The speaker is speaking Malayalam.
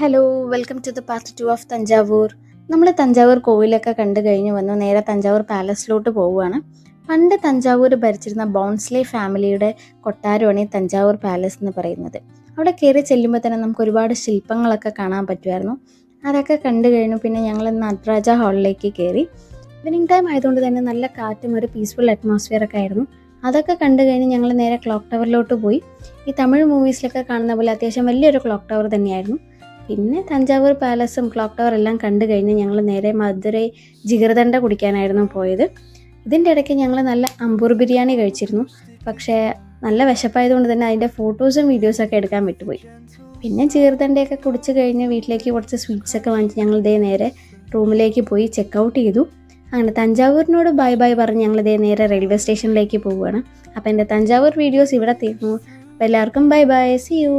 Hello, welcome to the part 2 of Thanjavur. നമ്മൾ തഞ്ചാവൂർ കോവിലൊക്കെ കണ്ടു കഴിഞ്ഞ് വന്നു നേരെ തഞ്ചാവൂർ പാലസിലോട്ട് പോവുകയാണ്. പണ്ട് തഞ്ചാവൂർ ഭരിച്ചിരുന്ന ബോൺസ്ലെ ഫാമിലിയുടെ കൊട്ടാരമാണ് ഈ തഞ്ചാവൂർ പാലസ് എന്ന് പറയുന്നത്. അവിടെ കയറി ചെല്ലുമ്പോൾ തന്നെ നമുക്ക് ഒരുപാട് ശില്പങ്ങളൊക്കെ കാണാൻ പറ്റുമായിരുന്നു. അതൊക്കെ കണ്ടു കഴിഞ്ഞു. പിന്നെ ഞങ്ങൾ നടരാജ ഹാളിലേക്ക് കയറി. ഈവനിങ് ടൈം ആയതുകൊണ്ട് തന്നെ നല്ല കാറ്റും ഒരു പീസ്ഫുൾ അറ്റ്മോസ്ഫിയർ ഒക്കെ ആയിരുന്നു. അതൊക്കെ കണ്ടു കഴിഞ്ഞ് ഞങ്ങൾ നേരെ ക്ലോക്ക് ടവറിലോട്ട് പോയി. ഈ തമിഴ് മൂവീസിലൊക്കെ കാണുന്ന പോലെ അത്യാവശ്യം വലിയൊരു ക്ലോക്ക് ടവർ തന്നെയായിരുന്നു. പിന്നെ തഞ്ചാവൂർ പാലസും ക്ലോക്ക് ടവർ എല്ലാം കണ്ടു കഴിഞ്ഞ് ഞങ്ങൾ നേരെ മധുരൈ ജിഗർദണ്ഡ കുടിക്കാനായിരുന്നു പോയത്. ഇതിൻ്റെ ഇടയ്ക്ക് ഞങ്ങൾ നല്ല അമ്പൂർ ബിരിയാണി കഴിച്ചിരുന്നു. പക്ഷേ നല്ല വിശപ്പായതുകൊണ്ട് തന്നെ അതിൻ്റെ ഫോട്ടോസും വീഡിയോസൊക്കെ എടുക്കാൻ വിട്ടുപോയി. പിന്നെ ജിഗർദണ്ഡയൊക്കെ കുടിച്ച് കഴിഞ്ഞ് വീട്ടിലേക്ക് കുറച്ച് സ്വീറ്റ്സൊക്കെ വാങ്ങിച്ച് ഞങ്ങൾ നേരെ റൂമിലേക്ക് പോയി ചെക്കൗട്ട് ചെയ്തു. അങ്ങനെ തഞ്ചാവൂരിനോട് ബൈ ബൈ പറഞ്ഞ് ഞങ്ങൾ നേരെ റെയിൽവേ സ്റ്റേഷനിലേക്ക് പോവുകയാണ്. അപ്പോൾ എൻ്റെ തഞ്ചാവൂർ വീഡിയോസ് ഇവിടെ തീർന്നു. അപ്പോൾ എല്ലാവർക്കും ബൈ ബൈ, സി യു.